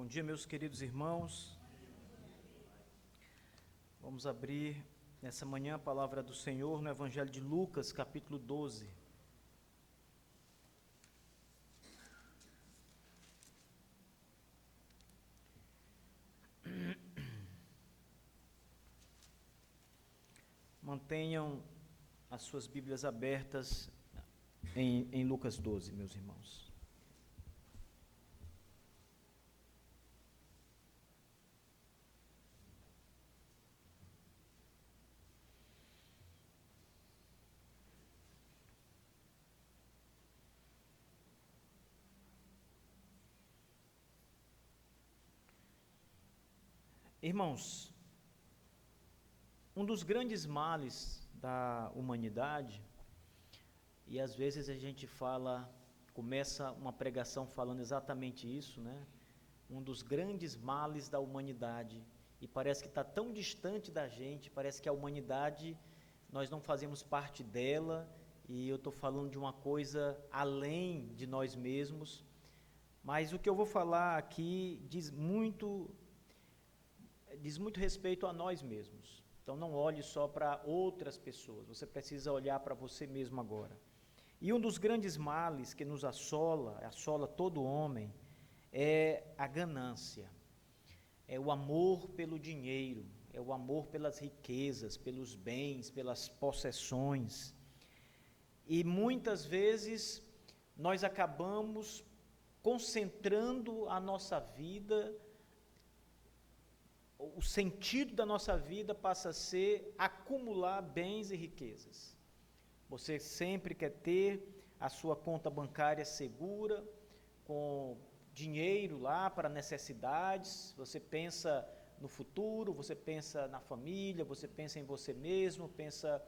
Bom dia, meus queridos irmãos. Vamos abrir nessa manhã a palavra do Senhor no Evangelho de Lucas, capítulo 12. Mantenham as suas Bíblias abertas em Lucas 12, meus irmãos. Irmãos, um dos grandes males da humanidade, e às vezes a gente começa uma pregação falando exatamente isso, né? Um dos grandes males da humanidade, e parece que está tão distante da gente, parece que a humanidade, nós não fazemos parte dela, e eu estou falando de uma coisa além de nós mesmos, mas o que eu vou falar aqui diz muito respeito a nós mesmos. Então não olhe só para outras pessoas, você precisa olhar para você mesmo agora. E um dos grandes males que nos assola todo homem, é a ganância, é o amor pelo dinheiro, é o amor pelas riquezas, pelos bens, pelas possessões. E muitas vezes nós acabamos concentrando a nossa vida, o sentido da nossa vida passa a ser acumular bens e riquezas. Você sempre quer ter a sua conta bancária segura, com dinheiro lá para necessidades, você pensa no futuro, você pensa na família, você pensa em você mesmo, pensa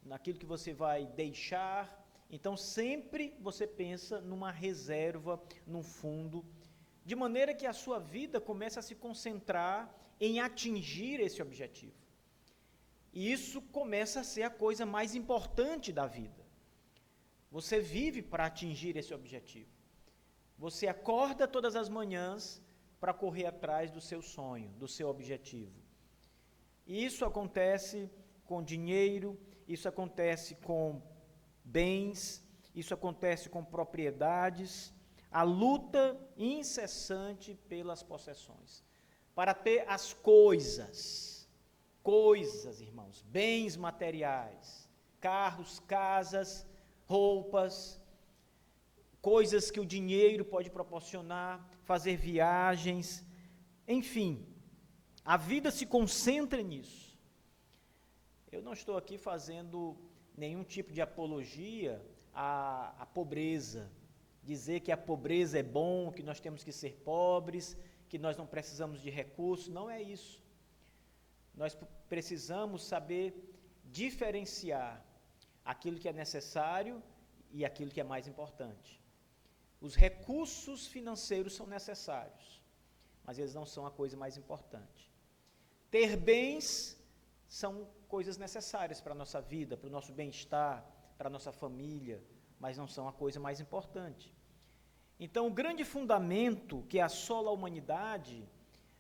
naquilo que você vai deixar. Então sempre você pensa numa reserva, num fundo, de maneira que a sua vida começa a se concentrar em atingir esse objetivo. E isso começa a ser a coisa mais importante da vida. Você vive para atingir esse objetivo. Você acorda todas as manhãs para correr atrás do seu sonho, do seu objetivo. E isso acontece com dinheiro, isso acontece com bens, isso acontece com propriedades, a luta incessante pelas possessões, para ter as coisas, irmãos, bens materiais, carros, casas, roupas, coisas que o dinheiro pode proporcionar, fazer viagens, enfim, a vida se concentra nisso. Eu não estou aqui fazendo nenhum tipo de apologia à pobreza, dizer que a pobreza é bom, que nós temos que ser pobres, que nós não precisamos de recursos, não é isso. Nós precisamos saber diferenciar aquilo que é necessário e aquilo que é mais importante. Os recursos financeiros são necessários, mas eles não são a coisa mais importante. Ter bens são coisas necessárias para a nossa vida, para o nosso bem-estar, para a nossa família, mas não são a coisa mais importante. Então, o grande fundamento que assola a humanidade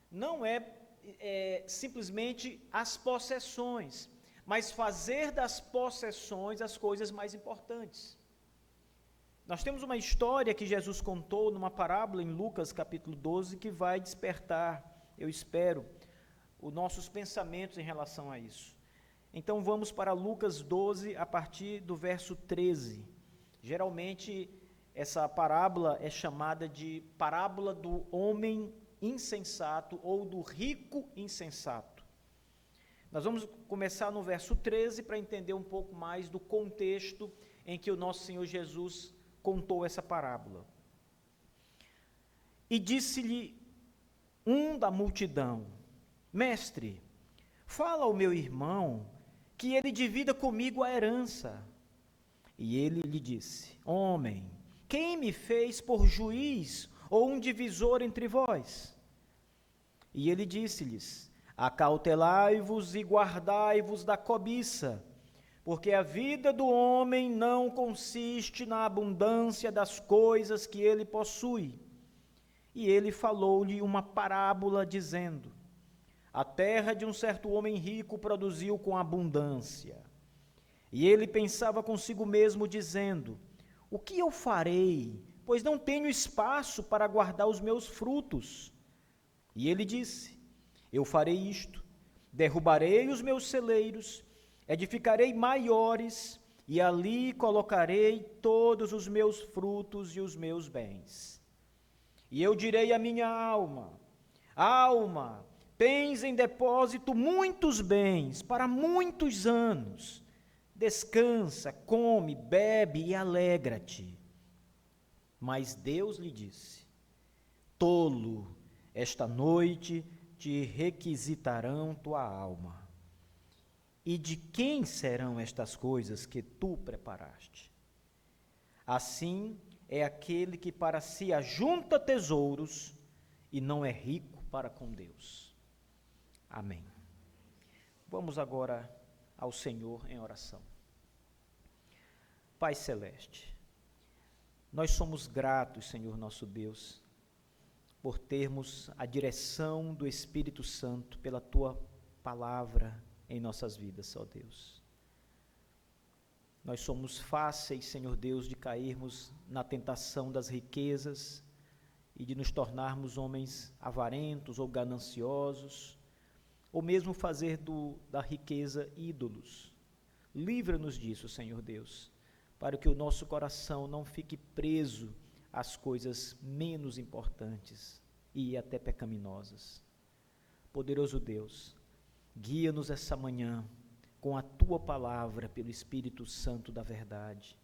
não é simplesmente as possessões, mas fazer das possessões as coisas mais importantes. Nós temos uma história que Jesus contou numa parábola em Lucas capítulo 12, que vai despertar, eu espero, os nossos pensamentos em relação a isso. Então vamos para Lucas 12, a partir do verso 13. Geralmente essa parábola é chamada de parábola do homem insensato ou do rico insensato. Nós vamos começar no verso 13 para entender um pouco mais do contexto em que o nosso Senhor Jesus contou essa parábola. E disse-lhe um da multidão: Mestre, fala ao meu irmão que ele divida comigo a herança. E ele lhe disse: Homem, quem me fez por juiz ou um divisor entre vós? E ele disse-lhes: Acautelai-vos e guardai-vos da cobiça, porque a vida do homem não consiste na abundância das coisas que ele possui. E ele falou-lhe uma parábola, dizendo: a terra de um certo homem rico produziu com abundância. E ele pensava consigo mesmo, dizendo: o que eu farei, pois não tenho espaço para guardar os meus frutos? E ele disse: eu farei isto: derrubarei os meus celeiros, edificarei maiores, e ali colocarei todos os meus frutos e os meus bens. E eu direi à minha alma: alma, tens em depósito muitos bens para muitos anos. Descansa, come, bebe e alegra-te. Mas Deus lhe disse: tolo, esta noite te requisitarão tua alma. E de quem serão estas coisas que tu preparaste? Assim é aquele que para si ajunta tesouros e não é rico para com Deus. Amém. Vamos agora ao Senhor em oração. Pai Celeste, nós somos gratos, Senhor nosso Deus, por termos a direção do Espírito Santo pela Tua palavra em nossas vidas, ó Deus. Nós somos fáceis, Senhor Deus, de cairmos na tentação das riquezas e de nos tornarmos homens avarentos ou gananciosos, ou mesmo fazer da riqueza ídolos. Livra-nos disso, Senhor Deus, para que o nosso coração não fique preso às coisas menos importantes e até pecaminosas. Poderoso Deus, guia-nos essa manhã com a Tua palavra pelo Espírito Santo da verdade,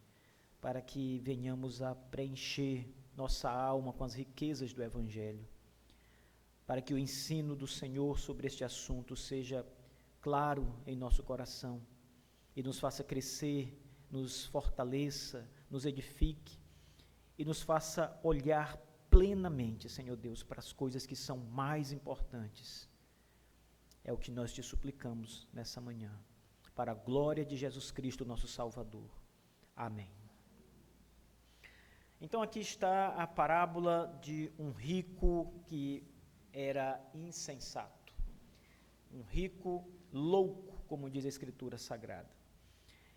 para que venhamos a preencher nossa alma com as riquezas do Evangelho, para que o ensino do Senhor sobre este assunto seja claro em nosso coração e nos faça crescer, nos fortaleça, nos edifique e nos faça olhar plenamente, Senhor Deus, para as coisas que são mais importantes. É o que nós te suplicamos nessa manhã, para a glória de Jesus Cristo, nosso Salvador. Amém. Então aqui está a parábola de um rico que era insensato, um rico louco, como diz a Escritura Sagrada.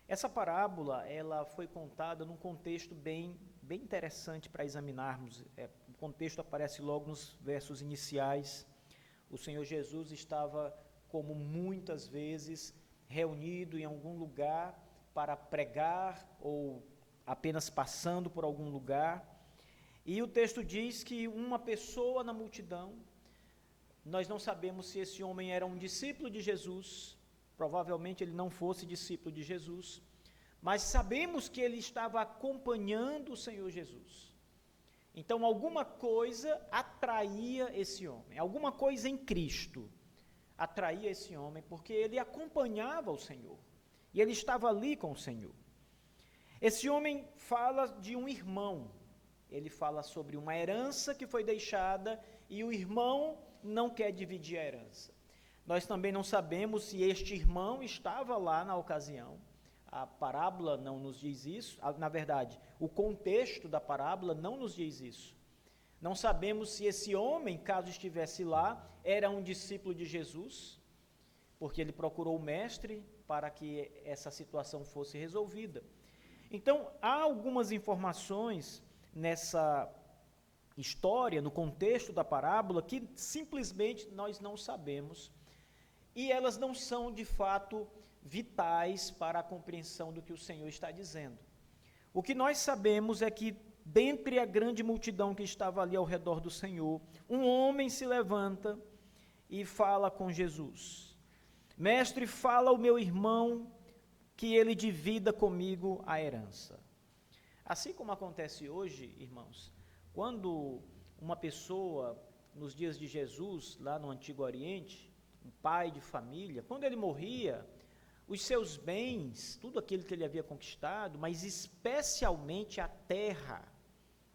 Essa parábola, ela foi contada num contexto bem interessante para examinarmos. O contexto aparece logo nos versos iniciais. O Senhor Jesus estava, como muitas vezes, reunido em algum lugar para pregar ou apenas passando por algum lugar. E o texto diz que uma pessoa na multidão, nós não sabemos se esse homem era um discípulo de Jesus, provavelmente ele não fosse discípulo de Jesus, mas sabemos que ele estava acompanhando o Senhor Jesus. Então, alguma coisa atraía esse homem, alguma coisa em Cristo atraía esse homem, porque ele acompanhava o Senhor, e ele estava ali com o Senhor. Esse homem fala de um irmão, ele fala sobre uma herança que foi deixada, e o irmão não quer dividir a herança. Nós também não sabemos se este irmão estava lá na ocasião. A parábola não nos diz isso. Na verdade, o contexto da parábola não nos diz isso. Não sabemos se esse homem, caso estivesse lá, era um discípulo de Jesus, porque ele procurou o mestre para que essa situação fosse resolvida. Então, há algumas informações nessa história, no contexto da parábola, que simplesmente nós não sabemos, e elas não são, de fato, vitais para a compreensão do que o Senhor está dizendo. O que nós sabemos é que, dentre a grande multidão que estava ali ao redor do Senhor, um homem se levanta e fala com Jesus: mestre, fala ao meu irmão que ele divida comigo a herança. Assim como acontece hoje, irmãos, quando uma pessoa, nos dias de Jesus, lá no Antigo Oriente, um pai de família, quando ele morria, os seus bens, tudo aquilo que ele havia conquistado, mas especialmente a terra,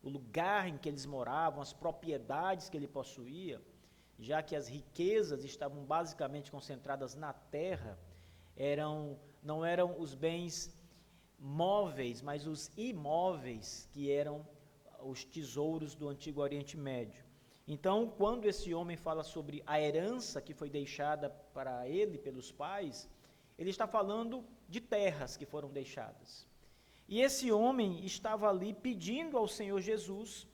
o lugar em que eles moravam, as propriedades que ele possuía, já que as riquezas estavam basicamente concentradas na terra, não eram os bens móveis, mas os imóveis, que eram os tesouros do Antigo Oriente Médio. Então, quando esse homem fala sobre a herança que foi deixada para ele pelos pais, ele está falando de terras que foram deixadas. E esse homem estava ali pedindo ao Senhor Jesus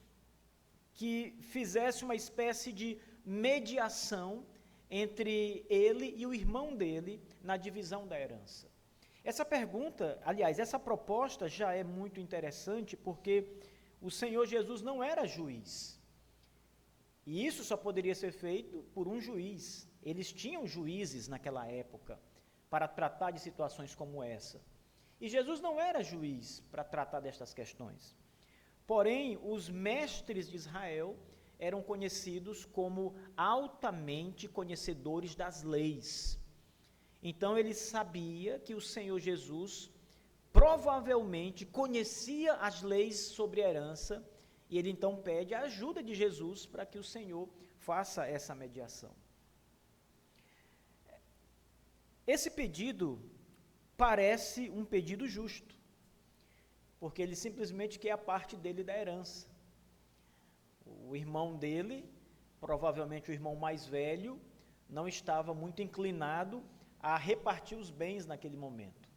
que fizesse uma espécie de mediação entre ele e o irmão dele na divisão da herança. Essa pergunta, aliás, essa proposta já é muito interessante porque o Senhor Jesus não era juiz. E isso só poderia ser feito por um juiz. Eles tinham juízes naquela época para tratar de situações como essa. E Jesus não era juiz para tratar destas questões. Porém, os mestres de Israel eram conhecidos como altamente conhecedores das leis. Então, ele sabia que o Senhor Jesus provavelmente conhecia as leis sobre a herança, e ele então pede a ajuda de Jesus para que o Senhor faça essa mediação. Esse pedido parece um pedido justo, porque ele simplesmente quer a parte dele da herança. O irmão dele, provavelmente o irmão mais velho, não estava muito inclinado a repartir os bens naquele momento.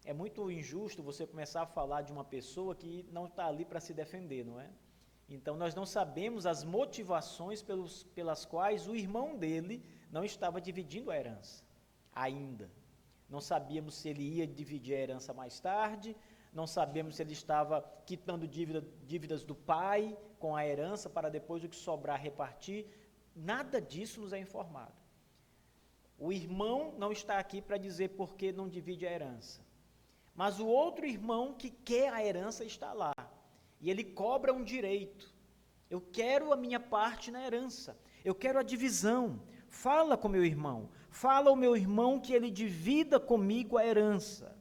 É muito injusto você começar a falar de uma pessoa que não está ali para se defender, não é? Então, nós não sabemos as motivações pelas quais o irmão dele não estava dividindo a herança, ainda. Não sabíamos se ele ia dividir a herança mais tarde, não sabemos se ele estava quitando dívidas do pai com a herança para depois o que sobrar repartir. Nada disso nos é informado. O irmão não está aqui para dizer por que não divide a herança. Mas o outro irmão que quer a herança está lá. E ele cobra um direito. Eu quero a minha parte na herança. Eu quero a divisão. Fala com meu irmão. Fala ao meu irmão que ele divida comigo a herança.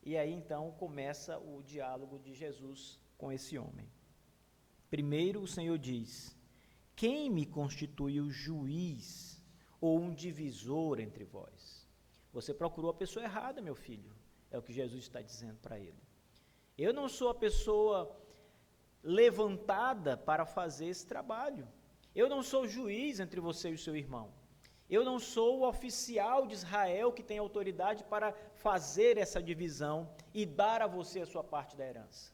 E aí então começa o diálogo de Jesus com esse homem. Primeiro o Senhor diz: quem me constituiu juiz ou um divisor entre vós? Você procurou a pessoa errada, meu filho, é o que Jesus está dizendo para ele. Eu não sou a pessoa levantada para fazer esse trabalho. Eu não sou juiz entre você e o seu irmão. Eu não sou o oficial de Israel que tem autoridade para fazer essa divisão e dar a você a sua parte da herança.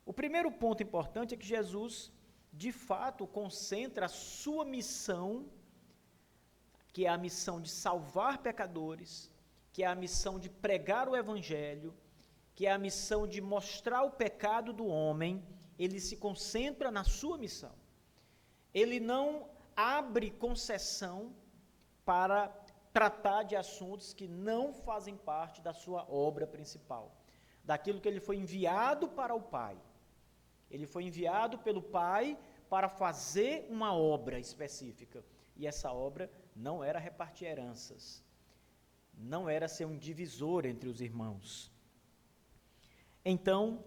O primeiro ponto importante é que Jesus, de fato, concentra a sua missão, que é a missão de salvar pecadores, que é a missão de pregar o evangelho, que é a missão de mostrar o pecado do homem. Ele se concentra na sua missão. Ele não abre concessão para tratar de assuntos que não fazem parte da sua obra principal, daquilo que ele foi enviado para o Pai. Ele foi enviado pelo Pai para fazer uma obra específica, e essa obra não era repartir heranças, não era ser um divisor entre os irmãos. Então,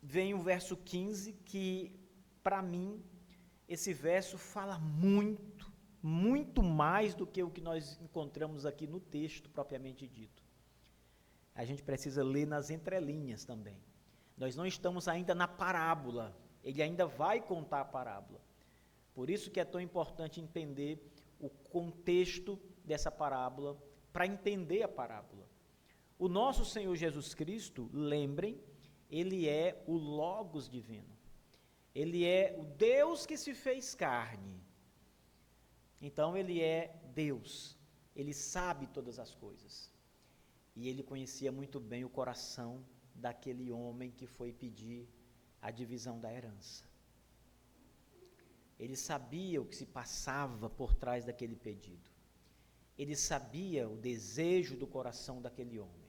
vem o verso 15, que, para mim, esse verso fala muito mais do que o que nós encontramos aqui no texto propriamente dito. A gente precisa ler nas entrelinhas também. Nós não estamos ainda na parábola, ele ainda vai contar a parábola. Por isso que é tão importante entender o contexto dessa parábola, para entender a parábola. O nosso Senhor Jesus Cristo, lembrem, ele é o Logos divino. Ele é o Deus que se fez carne. Então, ele é Deus. Ele sabe todas as coisas. E ele conhecia muito bem o coração daquele homem que foi pedir a divisão da herança. Ele sabia o que se passava por trás daquele pedido. Ele sabia o desejo do coração daquele homem.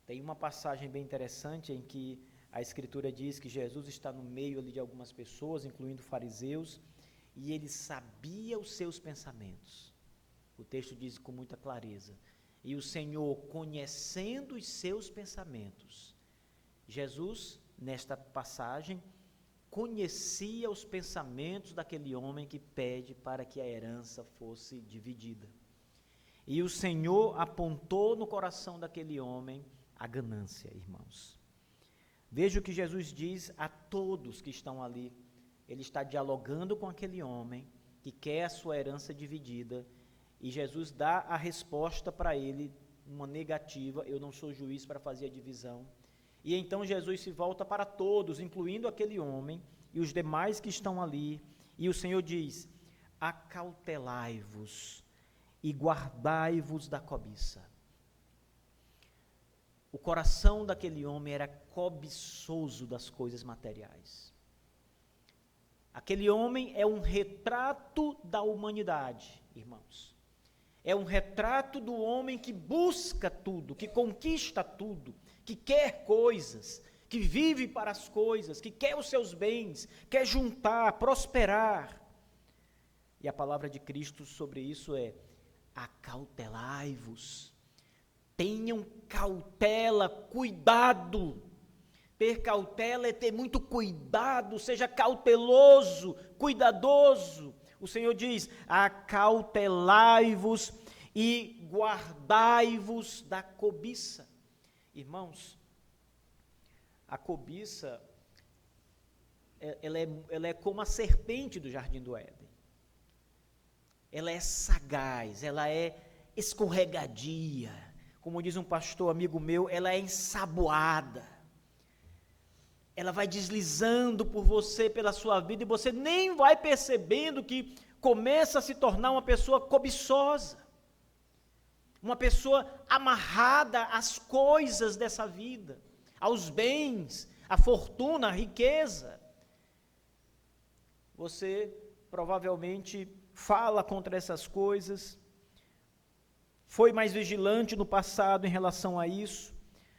Tem uma passagem bem interessante em que a Escritura diz que Jesus está no meio ali de algumas pessoas, incluindo fariseus, e ele sabia os seus pensamentos. O texto diz com muita clareza: e o Senhor, conhecendo os seus pensamentos. Jesus, nesta passagem, conhecia os pensamentos daquele homem que pede para que a herança fosse dividida. E o Senhor apontou no coração daquele homem a ganância, irmãos. Veja o que Jesus diz a todos que estão ali. Ele está dialogando com aquele homem que quer a sua herança dividida, e Jesus dá a resposta para ele, uma negativa: eu não sou juiz para fazer a divisão. E então Jesus se volta para todos, incluindo aquele homem e os demais que estão ali, e o Senhor diz: acautelai-vos e guardai-vos da cobiça. O coração daquele homem era cobiçoso das coisas materiais. Aquele homem é um retrato da humanidade, irmãos. É um retrato do homem que busca tudo, que conquista tudo, que quer coisas, que vive para as coisas, que quer os seus bens, quer juntar, prosperar. E a palavra de Cristo sobre isso é: acautelai-vos. Tenham cautela, cuidado. Ter cautela é ter muito cuidado, seja cauteloso, cuidadoso. O Senhor diz: acautelai-vos e guardai-vos da cobiça. Irmãos, a cobiça, ela é como a serpente do jardim do Éden. Ela é sagaz, ela é escorregadia. Como diz um pastor amigo meu, ela é ensaboada. Ela vai deslizando por você, pela sua vida, e você nem vai percebendo que começa a se tornar uma pessoa cobiçosa, uma pessoa amarrada às coisas dessa vida, aos bens, à fortuna, à riqueza. Você provavelmente fala contra essas coisas, foi mais vigilante no passado em relação a isso,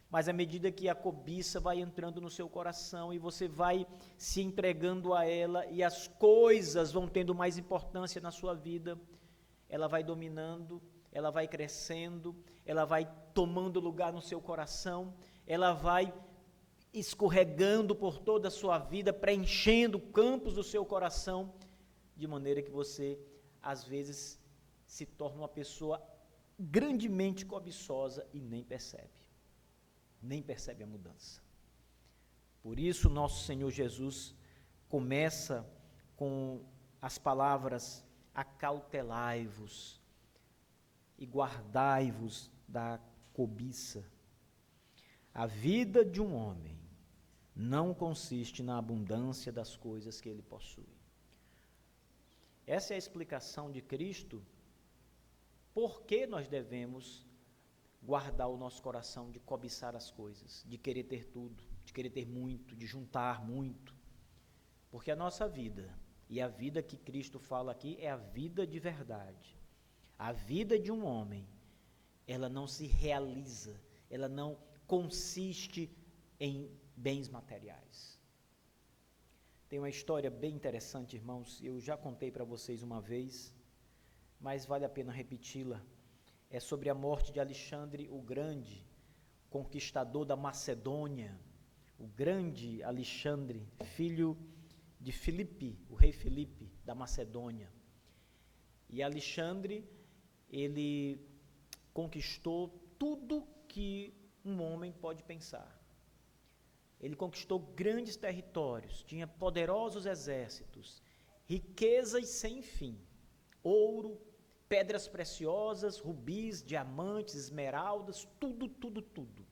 mas à medida que a cobiça vai entrando no seu coração e você vai se entregando a ela e as coisas vão tendo mais importância na sua vida, ela vai dominando, ela vai crescendo, ela vai tomando lugar no seu coração, ela vai escorregando por toda a sua vida, preenchendo campos do seu coração, de maneira que você, às vezes, se torna uma pessoa grandemente cobiçosa e nem percebe a mudança. Por isso, nosso Senhor Jesus começa com as palavras: acautelai-vos e guardai-vos da cobiça. A vida de um homem não consiste na abundância das coisas que ele possui. Essa é a explicação de Cristo por que nós devemos guardar o nosso coração de cobiçar as coisas, de querer ter tudo, de querer ter muito, de juntar muito. Porque a nossa vida, e a vida que Cristo fala aqui, é a vida de verdade. A vida de um homem, ela não se realiza, ela não consiste em bens materiais. Tem uma história bem interessante, irmãos, eu já contei para vocês uma vez, mas vale a pena repeti-la. É sobre a morte de Alexandre o Grande, conquistador da Macedônia, o grande Alexandre, filho de Filipe, o rei Filipe da Macedônia. E Alexandre, ele conquistou tudo que um homem pode pensar. Ele conquistou grandes territórios, tinha poderosos exércitos, riquezas sem fim, ouro, pedras preciosas, rubis, diamantes, esmeraldas, tudo.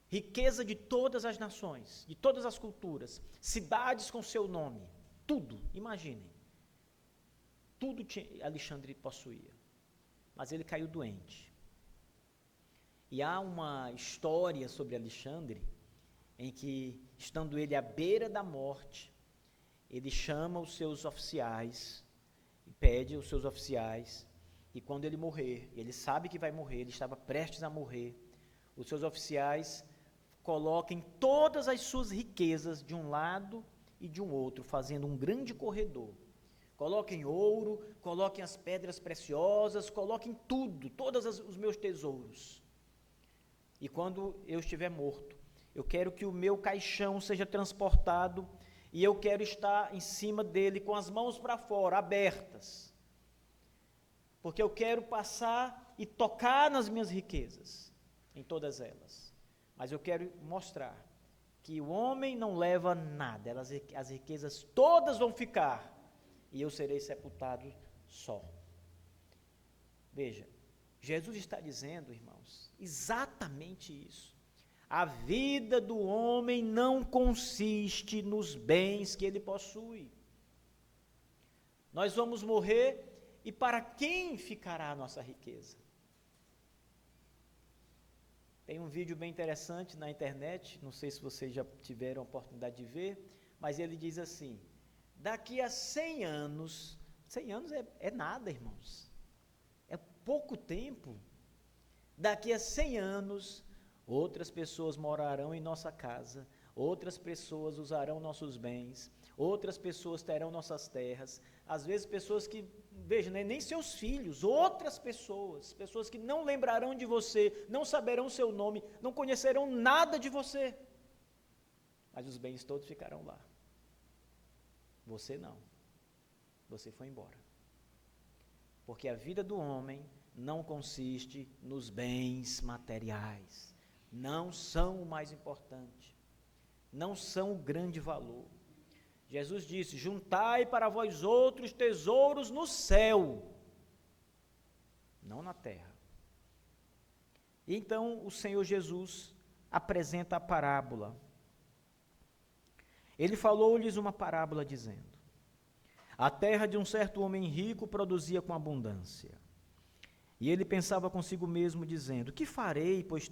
Riqueza de todas as nações, de todas as culturas, cidades com seu nome, tudo, imaginem. Tudo Alexandre possuía, mas ele caiu doente. E há uma história sobre Alexandre, em que, estando ele à beira da morte, ele chama os seus oficiais, e pede aos seus oficiais, e quando ele morrer, ele sabe que vai morrer, ele estava prestes a morrer, os seus oficiais coloquem todas as suas riquezas de um lado e de um outro, fazendo um grande corredor. Coloquem ouro, coloquem as pedras preciosas, coloquem tudo, todos os meus tesouros. E quando eu estiver morto, eu quero que o meu caixão seja transportado e eu quero estar em cima dele com as mãos para fora, abertas. Porque eu quero passar e tocar nas minhas riquezas, em todas elas. Mas eu quero mostrar que o homem não leva nada, as riquezas todas vão ficar, e eu serei sepultado só. Veja, Jesus está dizendo, irmãos, exatamente isso. A vida do homem não consiste nos bens que ele possui. Nós vamos morrer, e para quem ficará a nossa riqueza? Tem um vídeo bem interessante na internet, não sei se vocês já tiveram a oportunidade de ver, mas ele diz assim: daqui a 100 anos, 100 anos é nada, irmãos, é pouco tempo. Daqui a 100 anos, outras pessoas morarão em nossa casa, outras pessoas usarão nossos bens, outras pessoas terão nossas terras, às vezes pessoas que, veja, nem seus filhos, outras pessoas que não lembrarão de você, não saberão o seu nome, não conhecerão nada de você, mas os bens todos ficarão lá. Você não, você foi embora, porque a vida do homem não consiste nos bens materiais, não são o mais importante, não são o grande valor. Jesus disse: juntai para vós outros tesouros no céu, não na terra. E então o Senhor Jesus apresenta a parábola. Ele falou-lhes uma parábola dizendo: a terra de um certo homem rico produzia com abundância. E ele pensava consigo mesmo, dizendo: que farei, pois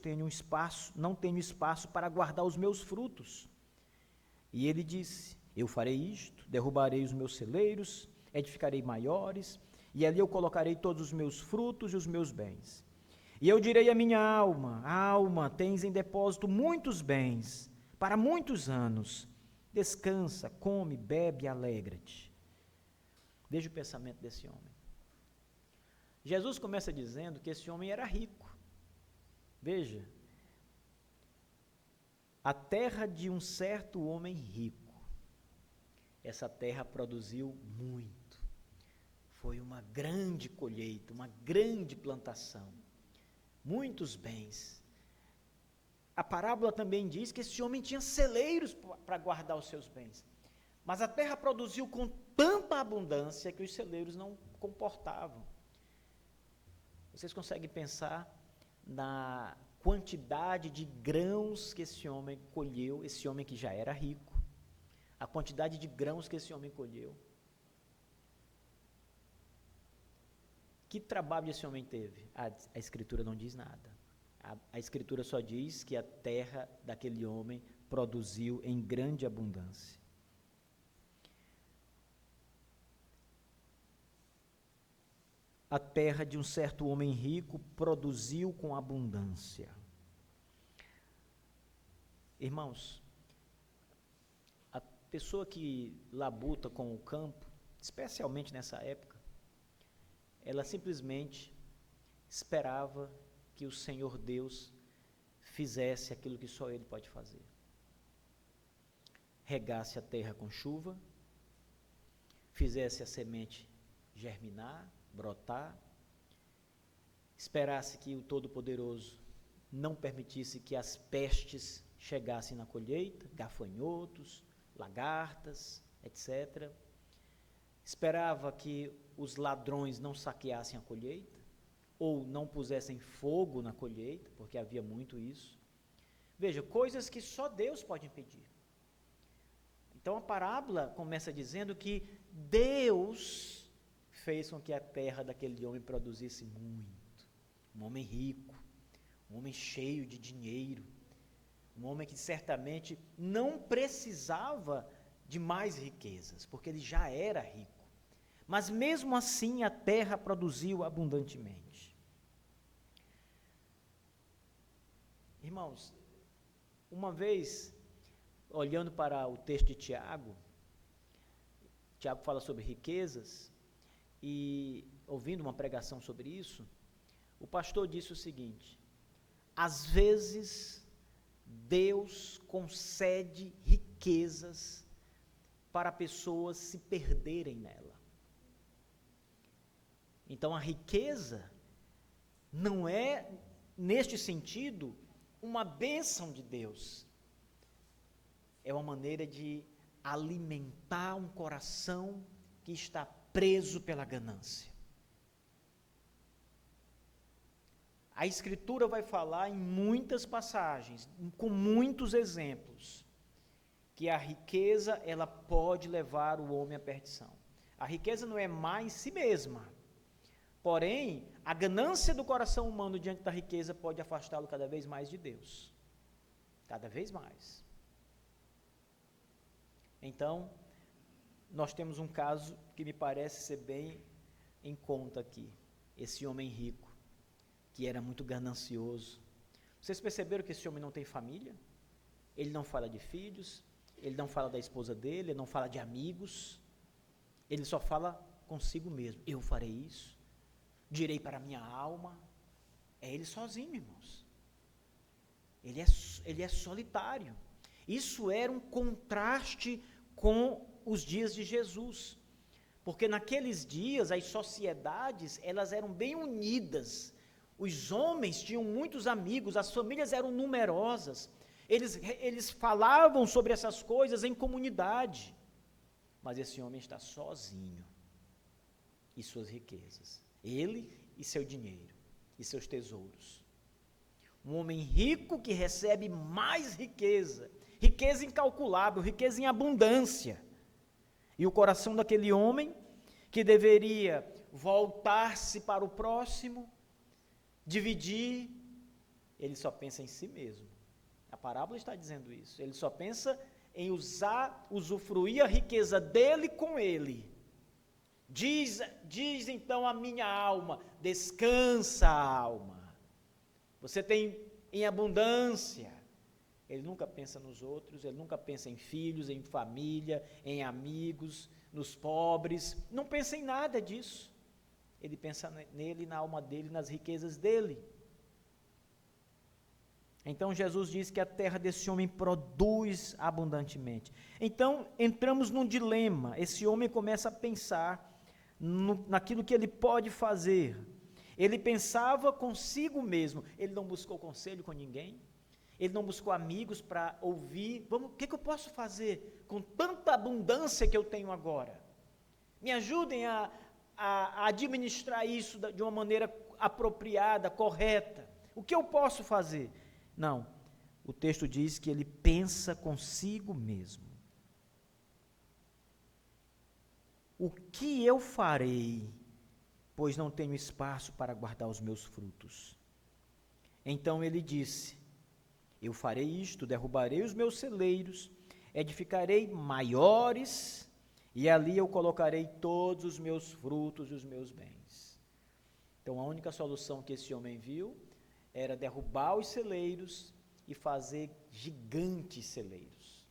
não tenho espaço para guardar os meus frutos? E ele disse: eu farei isto, derrubarei os meus celeiros, edificarei maiores, e ali eu colocarei todos os meus frutos e os meus bens. E eu direi à minha alma: alma, tens em depósito muitos bens, para muitos anos. Descansa, come, bebe e alegra-te. Veja o pensamento desse homem. Jesus começa dizendo que esse homem era rico. Veja, a terra de um certo homem rico. Essa terra produziu muito. Foi uma grande colheita, uma grande plantação. Muitos bens. A parábola também diz que esse homem tinha celeiros para guardar os seus bens. Mas a terra produziu com tanta abundância que os celeiros não comportavam. Vocês conseguem pensar na quantidade de grãos que esse homem colheu, esse homem que já era rico, a quantidade de grãos que esse homem colheu. Que trabalho esse homem teve? A Escritura não diz nada. A Escritura só diz que a terra daquele homem produziu em grande abundância. A terra de um certo homem rico produziu com abundância. Irmãos, a pessoa que labuta com o campo, especialmente nessa época, ela simplesmente esperava que o Senhor Deus fizesse aquilo que só Ele pode fazer. Regasse a terra com chuva, fizesse a semente germinar, brotar, esperasse que o Todo-Poderoso não permitisse que as pestes chegassem na colheita, gafanhotos, lagartas, etc. Esperava que os ladrões não saqueassem a colheita, ou não pusessem fogo na colheita, porque havia muito isso. Veja, coisas que só Deus pode impedir. Então a parábola começa dizendo que Deus fez com que a terra daquele homem produzisse muito. Um homem rico, um homem cheio de dinheiro, um homem que certamente não precisava de mais riquezas, porque ele já era rico. Mas mesmo assim a terra produziu abundantemente. Irmãos, uma vez, olhando para o texto de Tiago fala sobre riquezas, e ouvindo uma pregação sobre isso, o pastor disse o seguinte: às vezes Deus concede riquezas para pessoas se perderem nela. Então a riqueza não é, neste sentido, uma bênção de Deus. é uma maneira de alimentar um coração que está preso pela ganância. A Escritura vai falar em muitas passagens, com muitos exemplos, que a riqueza, ela pode levar o homem à perdição. A riqueza não é má em si mesma, porém, a ganância do coração humano diante da riqueza pode afastá-lo cada vez mais de Deus. Cada vez mais. Então, nós temos um caso que me parece ser bem em conta aqui. Esse homem rico, que era muito ganancioso. Vocês perceberam que esse homem não tem família? Ele não fala de filhos, ele não fala da esposa dele, ele não fala de amigos, ele só fala consigo mesmo. Eu farei isso, direi para a minha alma. É ele sozinho, irmãos. Ele é solitário. Isso era um contraste com os dias de Jesus, porque naqueles dias as sociedades, elas eram bem unidas, os homens tinham muitos amigos, as famílias eram numerosas, eles falavam sobre essas coisas em comunidade, mas esse homem está sozinho, e suas riquezas, ele e seu dinheiro, e seus tesouros. Um homem rico que recebe mais riqueza, riqueza incalculável, riqueza em abundância. E o coração daquele homem, que deveria voltar-se para o próximo, dividir, ele só pensa em si mesmo. A parábola está dizendo isso. Ele só pensa em usufruir a riqueza dele com ele. Diz então a minha alma, descansa alma. Você tem em abundância. Ele nunca pensa nos outros, ele nunca pensa em filhos, em família, em amigos, nos pobres, não pensa em nada disso. Ele pensa nele, na alma dele, nas riquezas dele. Então Jesus diz que a terra desse homem produz abundantemente. Então entramos num dilema, esse homem começa a pensar naquilo que ele pode fazer. Ele pensava consigo mesmo, ele não buscou conselho com ninguém, ele não buscou amigos para ouvir, o que eu posso fazer com tanta abundância que eu tenho agora? Me ajudem a administrar isso de uma maneira apropriada, correta. O que eu posso fazer? Não, o texto diz que ele pensa consigo mesmo. O que eu farei, pois não tenho espaço para guardar os meus frutos? Então ele disse: eu farei isto, derrubarei os meus celeiros, edificarei maiores, e ali eu colocarei todos os meus frutos e os meus bens. Então a única solução que esse homem viu era derrubar os celeiros e fazer gigantes celeiros,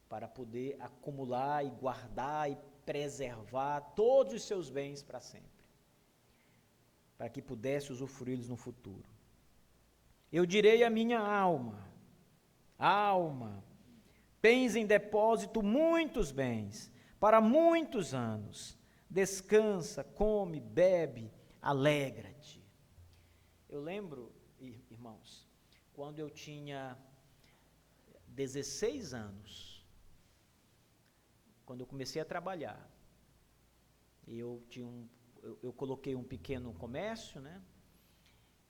para poder acumular e guardar e preservar todos os seus bens para sempre, para que pudesse usufruí-los no futuro. Eu direi à minha alma, alma, tens em depósito muitos bens, para muitos anos, descansa, come, bebe, alegra-te. Eu lembro, irmãos, quando eu tinha 16 anos, quando eu comecei a trabalhar, eu coloquei um pequeno comércio, né?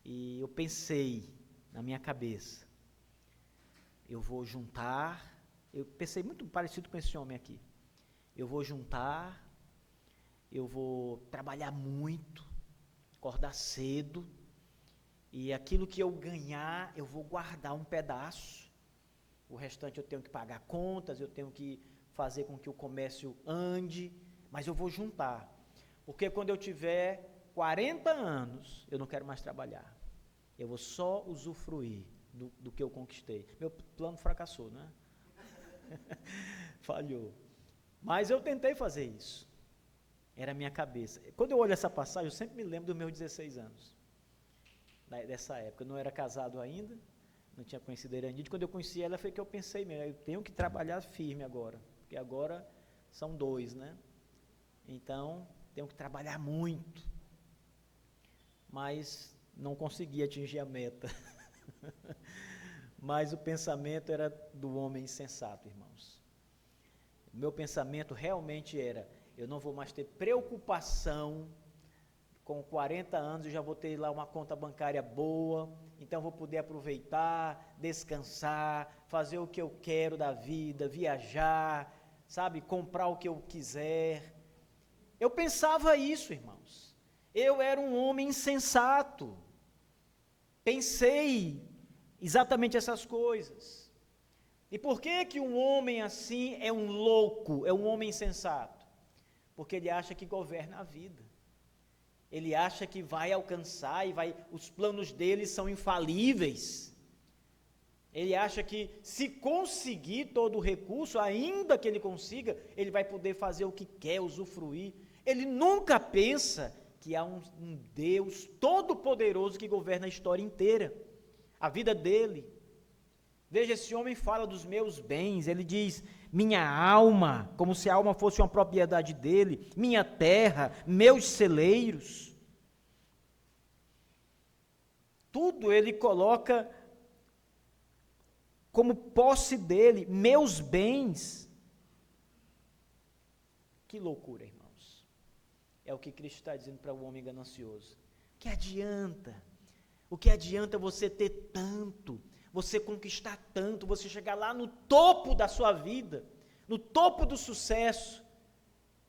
E eu pensei na minha cabeça, eu vou juntar, eu pensei muito parecido com esse homem aqui, eu vou juntar, eu vou trabalhar muito, acordar cedo, e aquilo que eu ganhar, eu vou guardar um pedaço, o restante eu tenho que pagar contas, eu tenho que fazer com que o comércio ande, mas eu vou juntar, porque quando eu tiver 40 anos, eu não quero mais trabalhar, eu vou só usufruir do que eu conquistei. Meu plano fracassou, né? Falhou. Mas eu tentei fazer isso. Era a minha cabeça. Quando eu olho essa passagem, eu sempre me lembro dos meus 16 anos. Dessa época. Eu não era casado ainda, não tinha conhecido a Iranide. Quando eu conheci ela, foi que eu pensei mesmo, eu tenho que trabalhar firme agora, porque agora são 2, né? Então, tenho que trabalhar muito. Mas não consegui atingir a meta. Mas o pensamento era do homem insensato, irmãos. O meu pensamento realmente era, eu não vou mais ter preocupação, com 40 anos eu já vou ter lá uma conta bancária boa, então eu vou poder aproveitar, descansar, fazer o que eu quero da vida, viajar, sabe, comprar o que eu quiser. Eu pensava isso, irmãos. Eu era um homem insensato. Pensei exatamente essas coisas. E por que um homem assim é um louco, é um homem insensato? Porque ele acha que governa a vida. Ele acha que vai alcançar os planos dele são infalíveis. Ele acha que se conseguir todo o recurso, ainda que ele consiga, ele vai poder fazer o que quer, usufruir. Ele nunca pensa que há um Deus todo-poderoso que governa a história inteira, a vida dele. Veja, esse homem fala dos meus bens, ele diz, minha alma, como se a alma fosse uma propriedade dele, minha terra, meus celeiros. Tudo ele coloca como posse dele, meus bens. Que loucura, irmãos. É o que Cristo está dizendo para o homem ganancioso. Que adianta? O que adianta você ter tanto? Você conquistar tanto, você chegar lá no topo da sua vida, no topo do sucesso,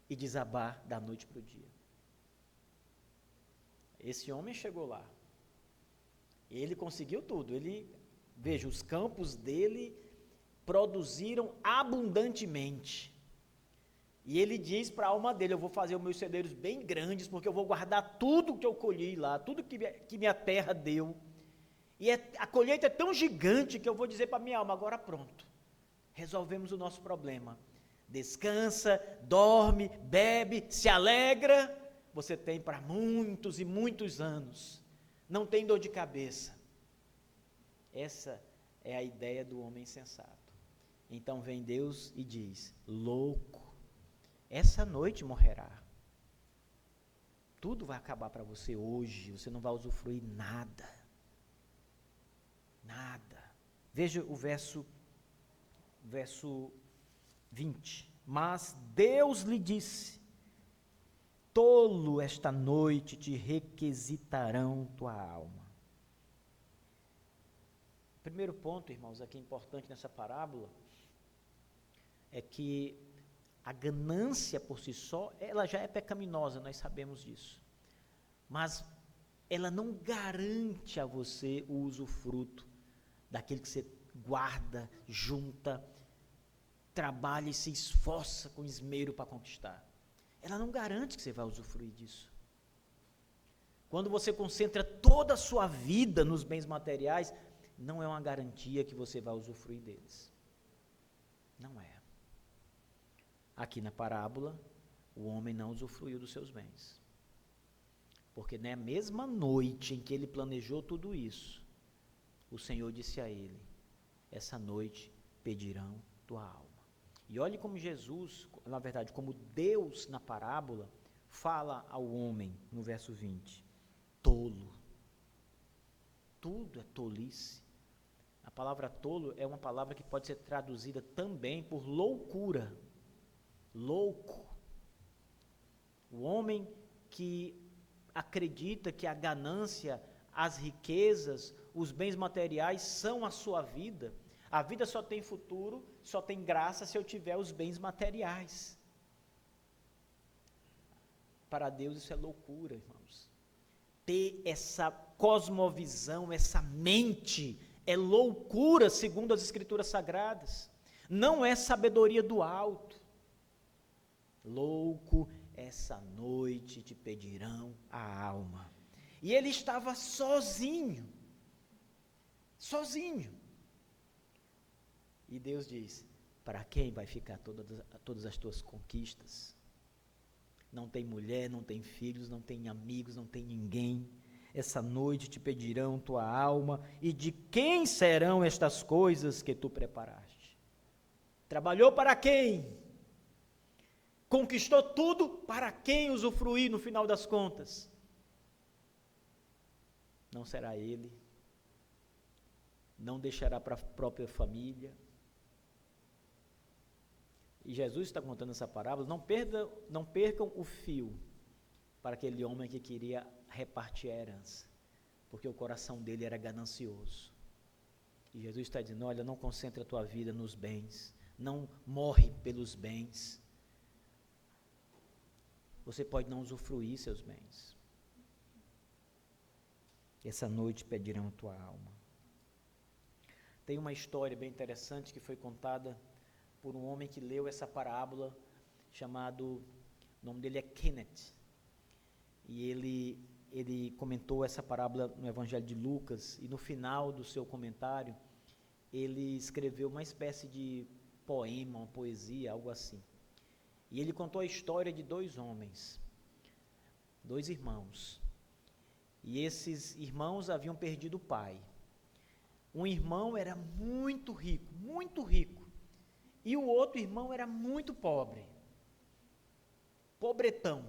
e desabar da noite para o dia. Esse homem chegou lá, ele conseguiu tudo, veja, os campos dele produziram abundantemente, e ele diz para a alma dele, eu vou fazer os meus celeiros bem grandes, porque eu vou guardar tudo que eu colhi lá, tudo que minha terra deu, e a colheita é tão gigante que eu vou dizer para minha alma, agora pronto, resolvemos o nosso problema. Descansa, dorme, bebe, se alegra, você tem para muitos e muitos anos. Não tem dor de cabeça. Essa é a ideia do homem insensato. Então vem Deus e diz, louco, essa noite morrerá. Tudo vai acabar para você hoje, você não vai usufruir nada. Nada. Veja o verso 20. Mas Deus lhe disse, tolo, esta noite te requisitarão tua alma. O primeiro ponto, irmãos, aqui importante nessa parábola, é que a ganância por si só, ela já é pecaminosa, nós sabemos disso. Mas ela não garante a você o usufruto daquele que você guarda, junta, trabalha e se esforça com esmero para conquistar. Ela não garante que você vai usufruir disso. Quando você concentra toda a sua vida nos bens materiais, não é uma garantia que você vai usufruir deles. Não é. Aqui na parábola, o homem não usufruiu dos seus bens. Porque na mesma noite em que ele planejou tudo isso, o Senhor disse a ele, essa noite pedirão tua alma. E olhe como Jesus, na verdade, como Deus na parábola, fala ao homem, no verso 20, tolo. Tudo é tolice. A palavra tolo é uma palavra que pode ser traduzida também por loucura. Louco. O homem que acredita que a ganância, as riquezas, os bens materiais são a sua vida. A vida só tem futuro, só tem graça se eu tiver os bens materiais. Para Deus isso é loucura, irmãos. Ter essa cosmovisão, essa mente, é loucura segundo as Escrituras Sagradas. Não é sabedoria do alto. Louco, essa noite te pedirão a alma. E ele estava sozinho. Sozinho. E Deus diz, para quem vai ficar todas as tuas conquistas? Não tem mulher, não tem filhos, não tem amigos, não tem ninguém. Essa noite te pedirão tua alma, e de quem serão estas coisas que tu preparaste? Trabalhou para quem? Conquistou tudo, para quem usufruir no final das contas? Não será ele, não deixará para a própria família. E Jesus está contando essa parábola, não percam o fio para aquele homem que queria repartir a herança, porque o coração dele era ganancioso. E Jesus está dizendo, olha, não concentre a tua vida nos bens, não morre pelos bens. Você pode não usufruir seus bens. Essa noite pedirão a tua alma. Tem uma história bem interessante que foi contada por um homem que leu essa parábola, o nome dele é Kenneth, e ele comentou essa parábola no Evangelho de Lucas, e no final do seu comentário, ele escreveu uma espécie de poema, uma poesia, algo assim. E ele contou a história de dois homens, dois irmãos, e esses irmãos haviam perdido o pai. Um irmão era muito rico, e o outro irmão era muito pobre, pobretão,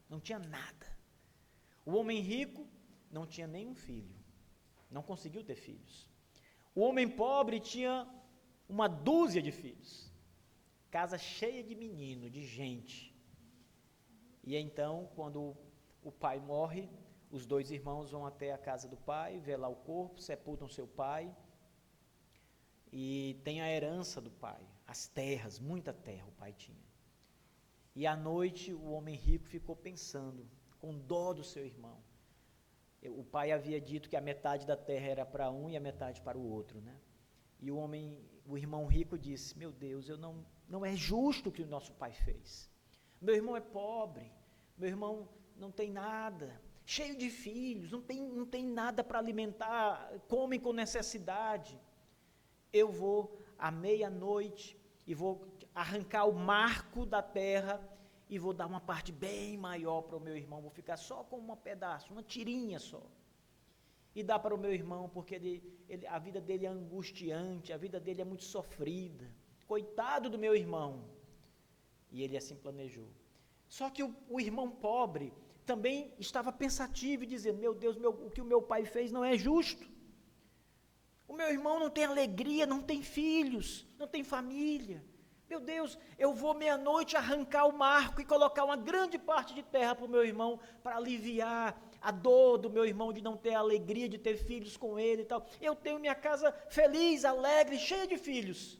não tinha nada. O homem rico não tinha nenhum filho, não conseguiu ter filhos. O homem pobre tinha uma dúzia de filhos, casa cheia de menino, de gente. E então, quando o pai morre, os dois irmãos vão até a casa do pai, vê lá o corpo, sepultam seu pai, e tem a herança do pai, as terras, muita terra o pai tinha. E à noite o homem rico ficou pensando, com dó do seu irmão. O pai havia dito que a metade da terra era para um e a metade para o outro, né? E o irmão rico disse, meu Deus, não é justo o que o nosso pai fez. Meu irmão é pobre, meu irmão não tem nada, cheio de filhos, não tem nada para alimentar, comem com necessidade. Eu vou à meia-noite e vou arrancar o marco da terra e vou dar uma parte bem maior para o meu irmão, vou ficar só com um pedaço, uma tirinha só. E dá para o meu irmão, porque a vida dele é angustiante, a vida dele é muito sofrida. Coitado do meu irmão. E ele assim planejou. Só que o irmão pobre também estava pensativo e dizendo, meu Deus, o que o meu pai fez não é justo. O meu irmão não tem alegria, não tem filhos, não tem família. Meu Deus, eu vou meia-noite arrancar o marco e colocar uma grande parte de terra para o meu irmão, para aliviar a dor do meu irmão de não ter a alegria de ter filhos com ele e tal. Eu tenho minha casa feliz, alegre, cheia de filhos.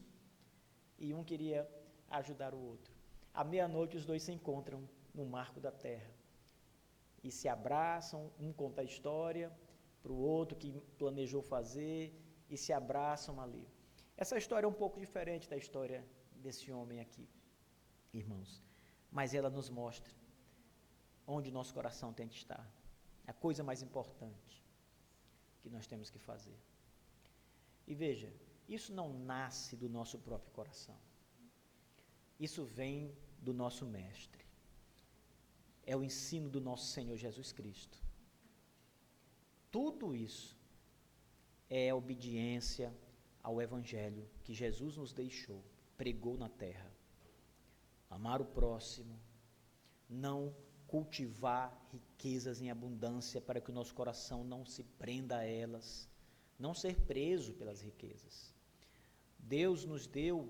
E um queria ajudar o outro. À meia-noite os dois se encontram no marco da terra. E se abraçam, um conta a história para o outro que planejou fazer, e se abraçam ali. Essa história é um pouco diferente da história desse homem aqui, irmãos, mas ela nos mostra onde nosso coração tem que estar, a coisa mais importante que nós temos que fazer. E veja, isso não nasce do nosso próprio coração, isso vem do nosso mestre, é o ensino do nosso Senhor Jesus Cristo. Tudo isso é obediência ao Evangelho que Jesus nos deixou, pregou na terra. Amar o próximo, não cultivar riquezas em abundância para que o nosso coração não se prenda a elas, não ser preso pelas riquezas. Deus nos deu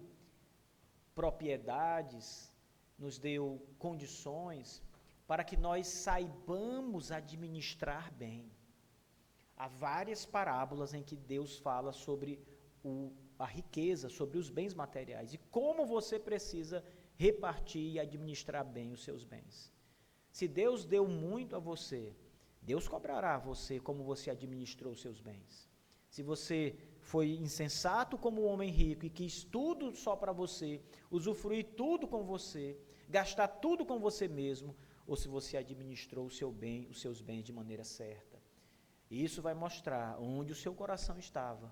propriedades, nos deu condições para que nós saibamos administrar bem. Há várias parábolas em que Deus fala sobre a riqueza, sobre os bens materiais e como você precisa repartir e administrar bem os seus bens. Se Deus deu muito a você, Deus cobrará a você como você administrou os seus bens. Se você foi insensato como um homem rico e quis tudo só para você, usufruir tudo com você, gastar tudo com você mesmo, ou se você administrou o seu bem, os seus bens de maneira certa. Isso vai mostrar onde o seu coração estava,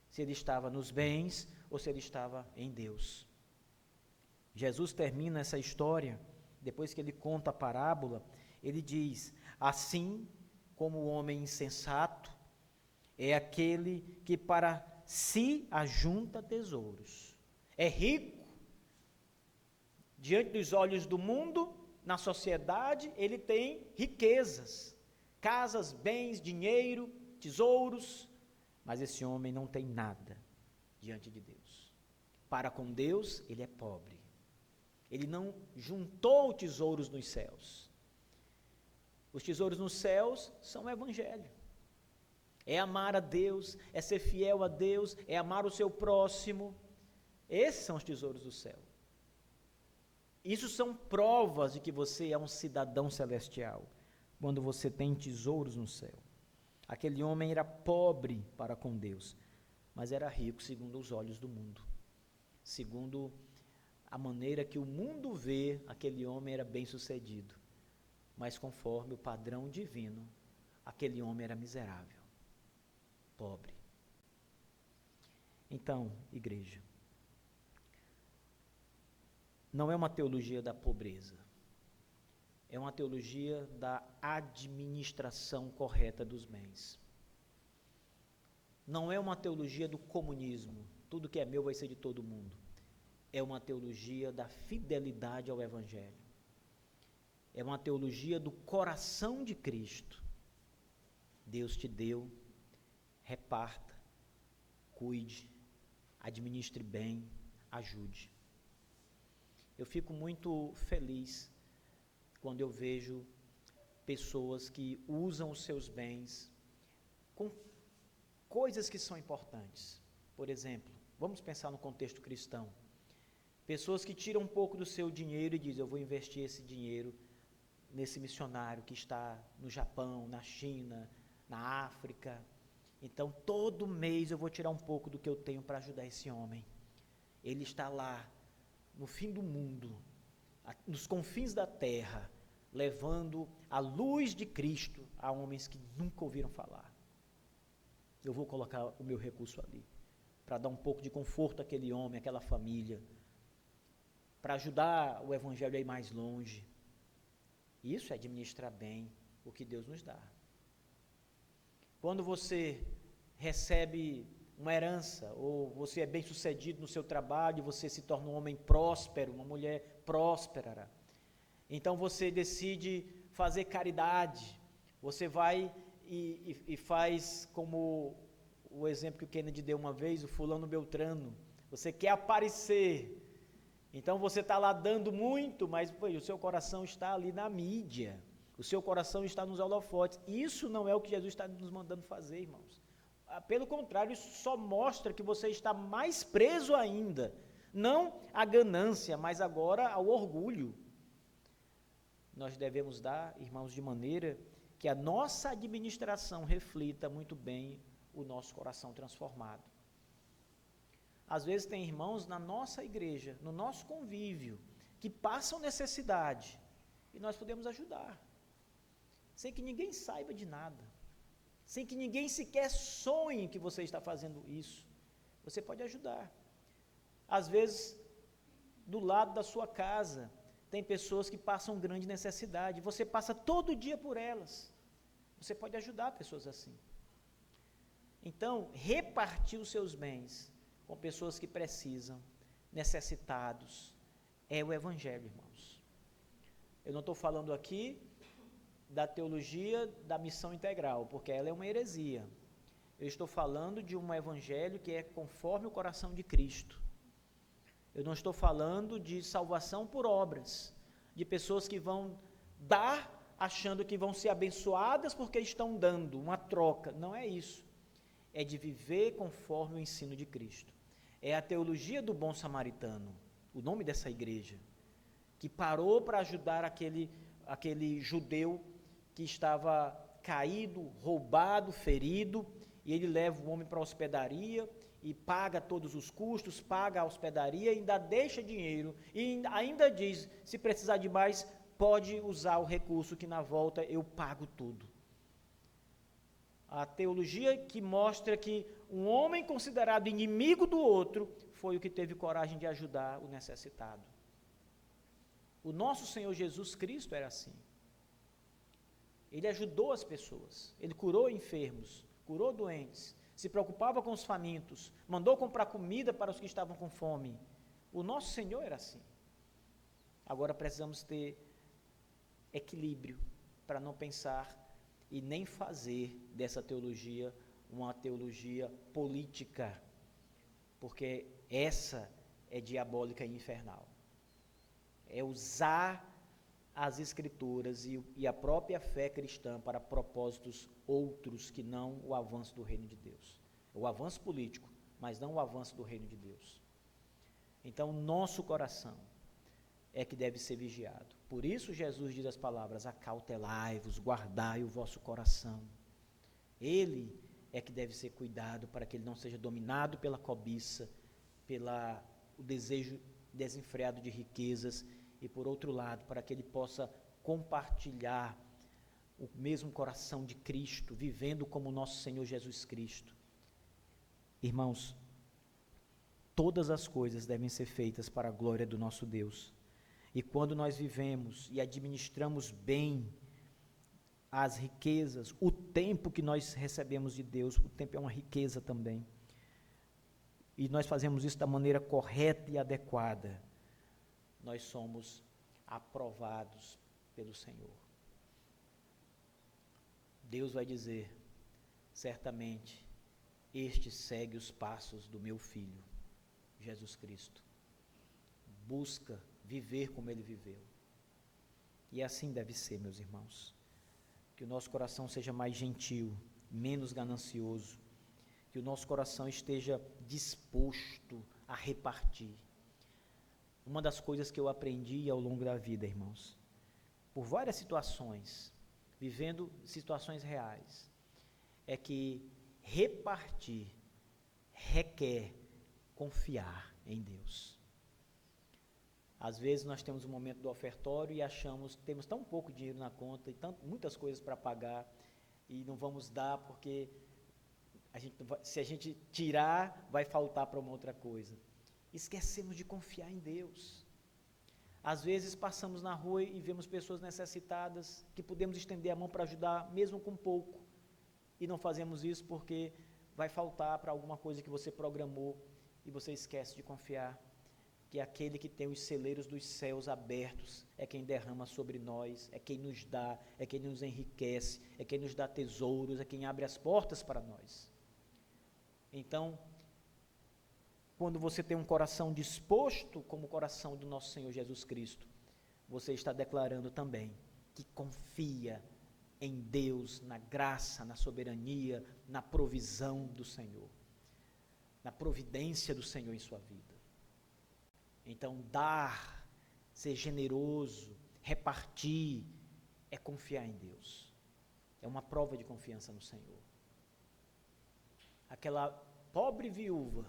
se ele estava nos bens ou se ele estava em Deus. Jesus termina essa história, depois que ele conta a parábola, ele diz, assim como o homem insensato é aquele que para si ajunta tesouros. É rico, diante dos olhos do mundo, na sociedade, ele tem riquezas, casas, bens, dinheiro, tesouros, Mas esse homem não tem nada diante de Deus. Para com Deus, ele é pobre. Ele não juntou tesouros nos céus. Os tesouros nos céus são o evangelho. É amar a Deus, é ser fiel a Deus, é amar o seu próximo. Esses são os tesouros do céu. Isso são provas de que você é um cidadão celestial, quando você tem tesouros no céu. Aquele homem era pobre para com Deus, mas era rico segundo os olhos do mundo. Segundo a maneira que o mundo vê, aquele homem era bem-sucedido. Mas conforme o padrão divino, aquele homem era miserável, pobre. Então, igreja, não é uma teologia da pobreza, é uma teologia da administração correta dos bens. Não é uma teologia do comunismo, tudo que é meu vai ser de todo mundo. É uma teologia da fidelidade ao Evangelho. É uma teologia do coração de Cristo. Deus te deu, reparta, cuide, administre bem, ajude. Eu fico muito feliz quando eu vejo pessoas que usam os seus bens com coisas que são importantes. Por exemplo, vamos pensar no contexto cristão. Pessoas que tiram um pouco do seu dinheiro e dizem, eu vou investir esse dinheiro nesse missionário que está no Japão, na China, na África. Então, todo mês eu vou tirar um pouco do que eu tenho para ajudar esse homem. Ele está lá, no fim do mundo, nos confins da terra, levando a luz de Cristo a homens que nunca ouviram falar. Eu vou colocar o meu recurso ali, para dar um pouco de conforto àquele homem, àquela família, para ajudar o Evangelho a ir mais longe. Isso é administrar bem o que Deus nos dá. Quando você recebe uma herança, ou você é bem-sucedido no seu trabalho, você se torna um homem próspero, uma mulher próspera, então você decide fazer caridade, você vai e faz como o exemplo que o Kennedy deu uma vez, o fulano Beltrano, você quer aparecer, então você está lá dando muito, mas o seu coração está ali na mídia, o seu coração está nos holofotes. Isso não é o que Jesus está nos mandando fazer, irmãos. Pelo contrário, isso só mostra que você está mais preso ainda, não à ganância, mas agora ao orgulho. Nós devemos dar, irmãos, de maneira que a nossa administração reflita muito bem o nosso coração transformado. Às vezes tem irmãos na nossa igreja, no nosso convívio, que passam necessidade, e nós podemos ajudar, sem que ninguém saiba de nada, sem que ninguém sequer sonhe que você está fazendo isso. Você pode ajudar. Às vezes, do lado da sua casa, tem pessoas que passam grande necessidade, você passa todo dia por elas, você pode ajudar pessoas assim. Então, repartir os seus bens com pessoas que precisam, necessitados, é o Evangelho, irmãos. Eu não estou falando aqui da teologia da missão integral, porque ela é uma heresia. Eu estou falando de um Evangelho que é conforme o coração de Cristo. Eu não estou falando de salvação por obras, de pessoas que vão dar achando que vão ser abençoadas porque estão dando, uma troca. Não é isso. É de viver conforme o ensino de Cristo. É a teologia do bom samaritano, o nome dessa igreja, que parou para ajudar aquele judeu que estava caído, roubado, ferido, e ele leva o homem para a hospedaria e paga todos os custos, paga a hospedaria, ainda deixa dinheiro, e ainda diz, se precisar de mais, pode usar o recurso que na volta eu pago tudo. A teologia que mostra que um homem considerado inimigo do outro foi o que teve coragem de ajudar o necessitado. O nosso Senhor Jesus Cristo era assim. Ele ajudou as pessoas, ele curou enfermos, curou doentes, se preocupava com os famintos, mandou comprar comida para os que estavam com fome. O nosso Senhor era assim. Agora precisamos ter equilíbrio para não pensar e nem fazer dessa teologia uma teologia política, porque essa é diabólica e infernal. É usar as Escrituras e a própria fé cristã para propósitos outros que não o avanço do reino de Deus. O avanço político, mas não o avanço do reino de Deus. Então, nosso coração é que deve ser vigiado. Por isso Jesus diz as palavras: acautelai-vos, guardai o vosso coração. Ele é que deve ser cuidado para que ele não seja dominado pela cobiça, o desejo desenfreado de riquezas, e por outro lado, para que ele possa compartilhar o mesmo coração de Cristo, vivendo como nosso Senhor Jesus Cristo. Irmãos, todas as coisas devem ser feitas para a glória do nosso Deus. E quando nós vivemos e administramos bem as riquezas, o tempo que nós recebemos de Deus, o tempo é uma riqueza também, e nós fazemos isso da maneira correta e adequada, nós somos aprovados pelo Senhor. Deus vai dizer, certamente, este segue os passos do meu Filho, Jesus Cristo. Busca viver como ele viveu. E assim deve ser, meus irmãos. Que o nosso coração seja mais gentil, menos ganancioso. Que o nosso coração esteja disposto a repartir. Uma das coisas que eu aprendi ao longo da vida, irmãos, por várias situações, vivendo situações reais, é que repartir requer confiar em Deus. Às vezes nós temos um momento do ofertório e achamos que temos tão pouco dinheiro na conta e muitas coisas para pagar e não vamos dar porque se a gente tirar, vai faltar para uma outra coisa. Esquecemos de confiar em Deus. Às vezes passamos na rua e vemos pessoas necessitadas que podemos estender a mão para ajudar, mesmo com pouco, e não fazemos isso porque vai faltar para alguma coisa que você programou e você esquece de confiar que aquele que tem os celeiros dos céus abertos é quem derrama sobre nós, é quem nos dá, é quem nos enriquece, é quem nos dá tesouros, é quem abre as portas para nós. Então, quando você tem um coração disposto, como o coração do nosso Senhor Jesus Cristo, você está declarando também que confia em Deus, na graça, na soberania, na provisão do Senhor, na providência do Senhor em sua vida. Então, dar, ser generoso, repartir, é confiar em Deus. É uma prova de confiança no Senhor. Aquela pobre viúva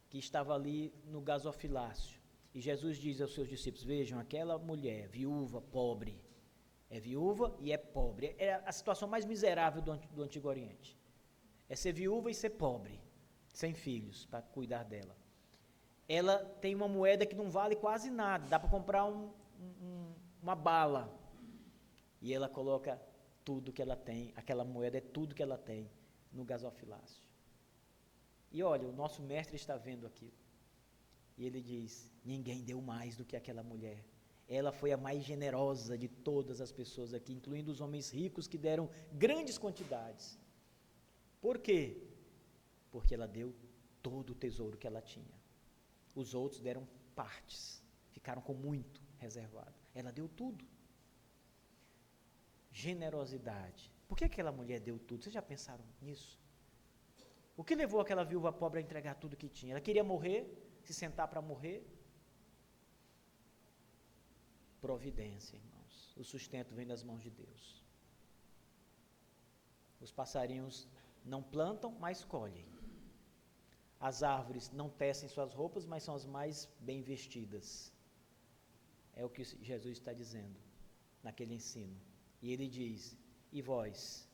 que estava ali no gasofilácio, e Jesus diz aos seus discípulos: vejam, aquela mulher, viúva, pobre, é viúva e é pobre, é a situação mais miserável do Antigo Oriente, é ser viúva e ser pobre, sem filhos para cuidar dela. Ela tem uma moeda que não vale quase nada, dá para comprar uma bala, e ela coloca tudo que ela tem, aquela moeda é tudo que ela tem, no gasofilácio. E olha, o nosso mestre está vendo aquilo, e ele diz: ninguém deu mais do que aquela mulher, ela foi a mais generosa de todas as pessoas aqui, incluindo os homens ricos que deram grandes quantidades. Por quê? Porque ela deu todo o tesouro que ela tinha. Os outros deram partes, ficaram com muito reservado. Ela deu tudo. Generosidade. Por que aquela mulher deu tudo? Vocês já pensaram nisso? O que levou aquela viúva pobre a entregar tudo que tinha? Ela queria morrer, se sentar para morrer? Providência, irmãos. O sustento vem das mãos de Deus. Os passarinhos não plantam, mas colhem. As árvores não tecem suas roupas, mas são as mais bem vestidas. É o que Jesus está dizendo naquele ensino. E ele diz: e vós,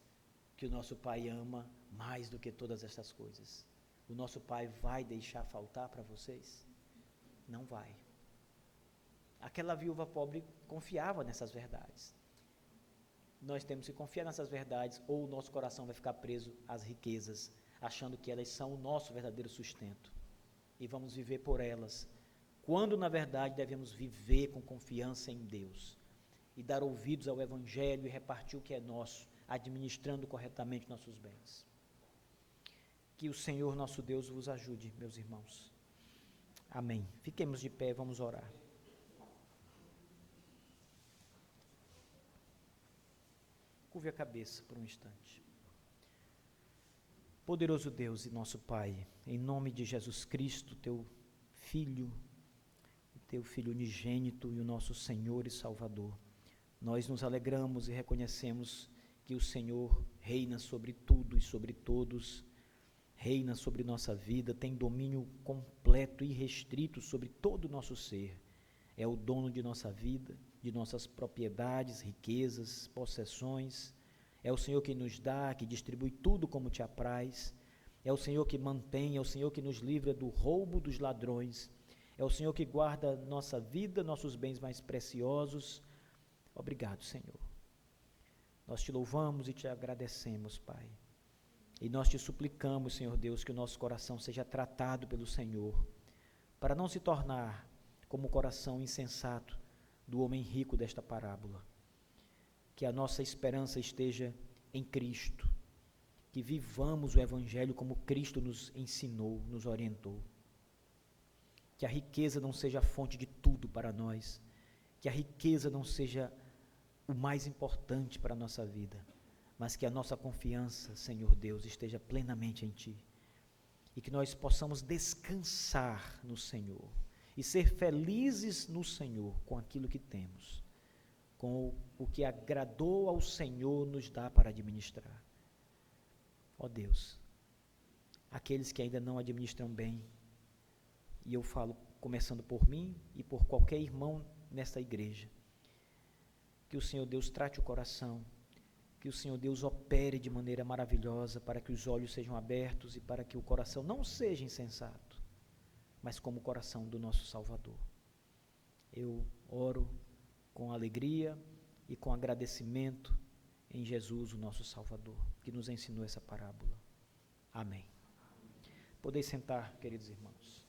que o nosso Pai ama mais do que todas estas coisas, o nosso Pai vai deixar faltar para vocês? Não vai. Aquela viúva pobre confiava nessas verdades. Nós temos que confiar nessas verdades, ou o nosso coração vai ficar preso às riquezas, achando que elas são o nosso verdadeiro sustento, e vamos viver por elas, quando na verdade devemos viver com confiança em Deus, e dar ouvidos ao Evangelho e repartir o que é nosso, administrando corretamente nossos bens. Que o Senhor nosso Deus vos ajude, meus irmãos. Amém. Fiquemos de pé, vamos orar. Curve a cabeça por um instante. Poderoso Deus e nosso Pai, em nome de Jesus Cristo, teu Filho unigênito e o nosso Senhor e Salvador, nós nos alegramos e reconhecemos que o Senhor reina sobre tudo e sobre todos, reina sobre nossa vida, tem domínio completo e irrestrito sobre todo o nosso ser. É o dono de nossa vida, de nossas propriedades, riquezas, possessões. É o Senhor que nos dá, que distribui tudo como te apraz. É o Senhor que mantém, é o Senhor que nos livra do roubo dos ladrões. É o Senhor que guarda nossa vida, nossos bens mais preciosos. Obrigado, Senhor. Nós te louvamos e te agradecemos, Pai. E nós te suplicamos, Senhor Deus, que o nosso coração seja tratado pelo Senhor, para não se tornar como o coração insensato do homem rico desta parábola. Que a nossa esperança esteja em Cristo, que vivamos o Evangelho como Cristo nos ensinou, nos orientou. Que a riqueza não seja a fonte de tudo para nós, que a riqueza não seja o mais importante para a nossa vida, mas que a nossa confiança, Senhor Deus, esteja plenamente em Ti, e que nós possamos descansar no Senhor, e ser felizes no Senhor com aquilo que temos, com o que agradou ao Senhor nos dá para administrar. Ó Deus, aqueles que ainda não administram bem, e eu falo começando por mim e por qualquer irmão nesta igreja, que o Senhor Deus trate o coração, que o Senhor Deus opere de maneira maravilhosa para que os olhos sejam abertos e para que o coração não seja insensato, mas como o coração do nosso Salvador. Eu oro com alegria e com agradecimento em Jesus, o nosso Salvador, que nos ensinou essa parábola. Amém. Podeis sentar, queridos irmãos.